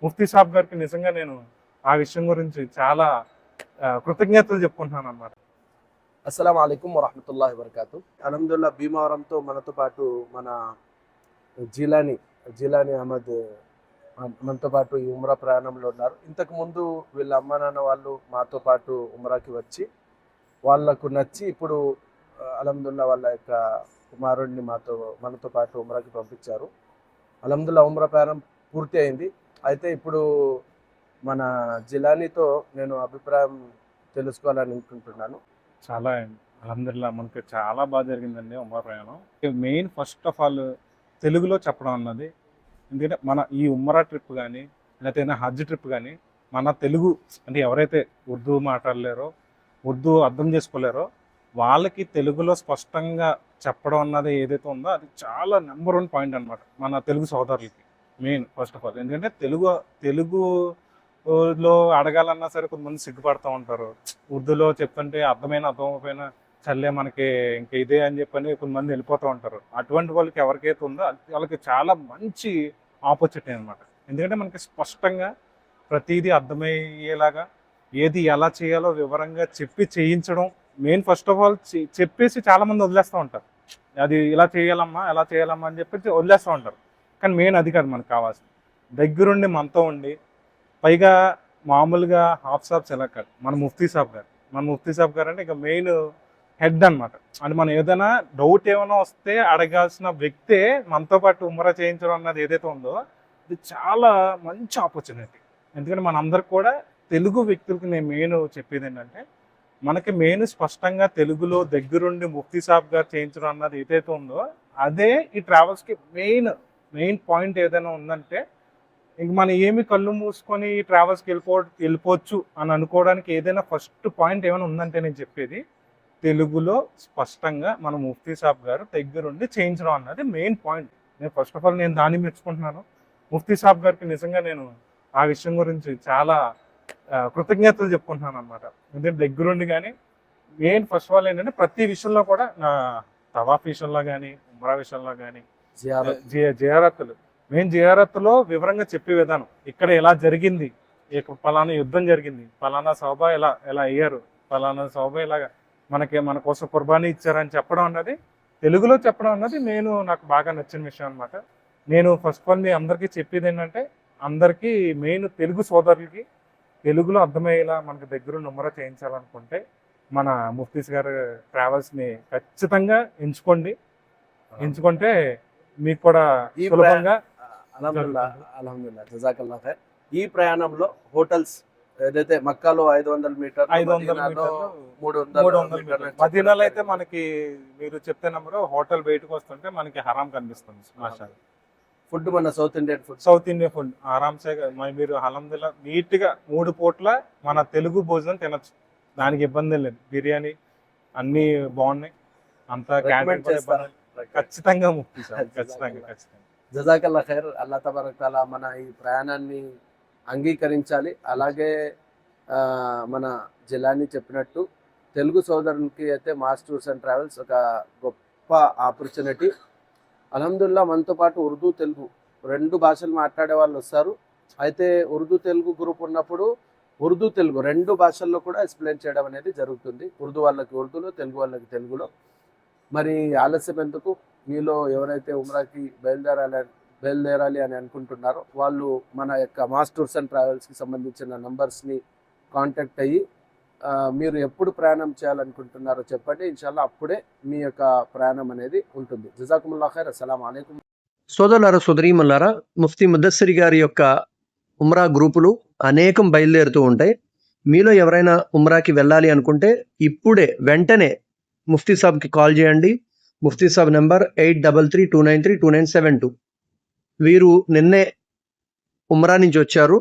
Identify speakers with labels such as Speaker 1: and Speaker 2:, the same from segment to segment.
Speaker 1: ముఫ్తీ సాబ్ గారికి నిజంగా నేను ఆ విషయం గురించి చాలా కృతజ్ఞతలు చెప్పుకుంటున్నాను అన్నమాట.
Speaker 2: అస్సలాము అలైకుం వరహమతుల్లాహి వబరకాతు. అల్హమ్దుల్లా భీమవరంతో మనతో పాటు మన జిలానీ అహ్మద్ మనతో పాటు ఈ ఉమ్రా ప్రయాణంలో ఉన్నారు. ఇంతకుముందు వీళ్ళ అమ్మ నాన్న వాళ్ళు మాతో పాటు ఉమ్రాకి వచ్చి వాళ్ళకు నచ్చి ఇప్పుడు అల్హమ్దుల్లా వాళ్ళ యొక్క కుమారుడిని మనతో పాటు ఉమ్రాకి పంపించారు. అల్హమ్దుల్లా ఉమ్రా ప్రయాణం పూర్తి అయింది. అయితే ఇప్పుడు మన జిలానీతో నేను అభిప్రాయం తెలుసుకోవాలని అనుకుంటున్నాను.
Speaker 1: చాలా అల్హమ్దుల్లా మనకి చాలా బాగా జరిగిందండి ఉమ్రా ప్రయాణం. మెయిన్ ఫస్ట్ ఆఫ్ ఆల్ తెలుగులో చెప్పడం అన్నది, ఎందుకంటే మన ఈ ఉమ్రా ట్రిప్ కానీ లేకపోతే హజ్ ట్రిప్ కానీ మన తెలుగు అంటే ఎవరైతే ఉర్దూ మాట్లాడలేరో, ఉర్దూ అర్థం చేసుకోలేరో వాళ్ళకి తెలుగులో స్పష్టంగా చెప్పడం అన్నది ఏదైతే ఉందో అది చాలా నెంబర్ 1 పాయింట్ అనమాట మన తెలుగు సోదరులకి. మెయిన్ ఫస్ట్ ఆఫ్ ఆల్ ఎందుకంటే తెలుగులో అడగాలన్నా సరే కొంతమంది సిగ్గుపడుతూ ఉంటారు. ఉర్దూలో చెప్తుంటే అర్థమైపోయినా చల్లే మనకి ఇంకా ఇదే అని చెప్పని కొంతమంది వెళ్ళిపోతూ ఉంటారు. అటువంటి వాళ్ళకి ఎవరికైతే ఉందో వాళ్ళకి చాలా మంచి ఆపర్చునిటీ అనమాట. ఎందుకంటే మనకి స్పష్టంగా ప్రతిదీ అర్థమయ్యేలాగా ఏది ఎలా చేయాలో వివరంగా చెప్పి చేయించడం మెయిన్. ఫస్ట్ ఆఫ్ ఆల్ చెప్పేసి చాలామంది వదిలేస్తూ ఉంటారు, అది ఇలా చేయాలమ్మా అని చెప్పి వదిలేస్తూ ఉంటారు. కానీ మెయిన్ అది కాదు మనకు కావాల్సింది. దగ్గరుండి మనతో ఉండి, పైగా మామూలుగా హాఫ్ సాబ్స్ ఎలా కాదు, మన ముఫ్తీ సాబ్ గారు అంటే ఇక మెయిన్ హెడ్ అనమాట. అంటే మనం ఏదైనా డౌట్ ఏమైనా వస్తే అడగాల్సిన వ్యక్తే మనతో పాటు ఉమ్రా చేయించడం అన్నది ఏదైతే ఉందో ఇది చాలా మంచి ఆపర్చునిటీ. ఎందుకంటే మనందరికి కూడా తెలుగు వ్యక్తులకి నేను మెయిన్ చెప్పేది ఏంటంటే, మనకి మెయిన్ స్పష్టంగా తెలుగులో దగ్గరుండి ముఫ్తీ సాబ్ గారు చేయించడం అన్నది ఏదైతే ఉందో అదే ఈ ట్రావెల్స్కి మెయిన్ పాయింట్ ఏదైనా ఉందంటే, ఇంక మనం ఏమి కళ్ళు మూసుకొని ఈ ట్రావెల్స్కి వెళ్ళిపోవచ్చు అని అనుకోవడానికి ఏదైనా ఫస్ట్ పాయింట్ ఏమైనా ఉందంటే నేను చెప్పేది తెలుగులో స్పష్టంగా మన ముఫ్తీ సాబ్ గారు దగ్గరుండి చేయించడం అన్నది మెయిన్ పాయింట్. నేను ఫస్ట్ ఆఫ్ ఆల్ నేను దాన్ని మెచ్చుకుంటున్నాను. ముఫ్తీ సాబ్ గారికి నిజంగా నేను ఆ విషయం గురించి చాలా కృతజ్ఞతలు చెప్పుకుంటున్నాను అనమాట. ఎందుకంటే దగ్గరుండి కానీ మెయిన్ ఫస్ట్ ఆఫ్ ఆల్ ఏంటంటే ప్రతి విషయంలో కూడా నా తవాఫ్ విషయంలో కానీ ఉమ్రా విషయంలో కానీ జియారత్తులో వివరంగా చెప్పే విధానం, ఇక్కడ ఎలా జరిగింది, పలానా యుద్ధం జరిగింది, పలానా సౌబా ఎలా అయ్యారు, పలానా సౌబా ఇలాగా మన కోసం కుర్బానీ ఇచ్చారని చెప్పడం అన్నది తెలుగులో చెప్పడం అన్నది నాకు బాగా నచ్చిన విషయం అనమాట. నేను ఫస్ట్ ఆఫ్ ఆల్ మీ అందరికీ చెప్పేది ఏంటంటే, అందరికీ మెయిన్ తెలుగు సోదరులకి తెలుగులో అర్థమయ్యేలా మనకు దగ్గర ఉమ్రా చేయించాలనుకుంటే మన ముఫ్తీస్ గారు ట్రావెల్స్ని ఖచ్చితంగా ఎంచుకుంటే మీకు కూడా సులభంగా.
Speaker 2: అల్హమ్దుల్లా జజాకల్లా ఖైర్. ఈ ప్రయాణంలో హోటల్స్ ఏదైతే మక్కాలో 500 మీటర్లు, 300 మీటర్లు,
Speaker 1: మదీనాలో అయితే మనకి మీరు చెప్తే నెంబర్ హోటల్ బయటకు వస్తుంటే మనకి హరాం కనిపిస్తుంది. మాషాల్లా
Speaker 2: ఫుడ్ మన సౌత్ ఇండియన్
Speaker 1: ఫుడ్ ఆరాంసే మీరు అల్హమ్దుల్లా నీట్ గా 3 పూట్ల మన తెలుగు భోజనం తినచ్చు, దానికి ఇబ్బంది లేదు. బిర్యానీ అన్ని బాగున్నాయి, అంతా ఖచ్చితంగా ముఫ్తీ సాబ్ ఖచ్చితంగా.
Speaker 2: జజాకల్లా ఖైర్. అల్లాహ్ తబారక్ తఆలా మన ఈ ప్రయాణాన్ని అంగీకరించాలి. అలాగే మన జిలానీ చెప్పినట్టు తెలుగు సోదరునికి అయితే మాస్ టూర్స్ అండ్ ట్రావెల్స్ ఒక గొప్ప ఆపర్చునిటీ. అల్హమ్దుల్లా మనతో పాటు ఉర్దూ తెలుగు 2 భాషలు మాట్లాడే వాళ్ళు వస్తారు. అయితే ఉర్దూ తెలుగు గ్రూప్ ఉన్నప్పుడు ఉర్దూ తెలుగు 2 భాషల్లో కూడా ఎక్స్ప్లెయిన్ చేయడం అనేది జరుగుతుంది. ఉర్దూ వాళ్ళకి ఉర్దూలో, తెలుగు వాళ్ళకి తెలుగులో. మరి ఆలస్యం ఎందుకు, మీలో ఎవరైతే ఉమ్రాకి బయలుదేరాలి అని అనుకుంటున్నారో వాళ్ళు మన యొక్క మాస్ టూర్స్ అండ్ ట్రావెల్స్కి సంబంధించిన నంబర్స్ని కాంటాక్ట్ అయ్యి మీరు ఎప్పుడు ప్రయాణం చేయాలనుకుంటున్నారో చెప్పండి. ఇన్షాల్లా అప్పుడే మీ యొక్క ప్రయాణం అనేది ఉంటుంది. జజాకుముల్లాహ్ ఖైర్. అస్సలాము అలైకుం.
Speaker 3: సోదరులారా, సోదరీమల్లారా, ముఫ్తీ ముదస్సిర్ గారి యొక్క ఉమ్రా గ్రూపులు అనేకం బయలుదేరుతూ ఉంటాయి. మీలో ఎవరైనా ఉమ్రాకి వెళ్ళాలి అనుకుంటే ఇప్పుడే వెంటనే ముఫ్తీ సాబ్కి కాల్ చేయండి. ముఫ్తీ సాబ్ నెంబర్ 8332932972. వీరు నిన్నే ఉమ్రా నుంచి వచ్చారు,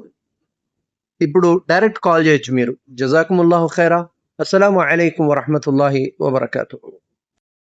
Speaker 3: ఇప్పుడు డైరెక్ట్ కాల్ చేయొచ్చు మీరు. జజాకుముల్లాహు ఖైరా. అస్సలాము అలైకుం వరహమతుల్లాహి వబరకాతుహు.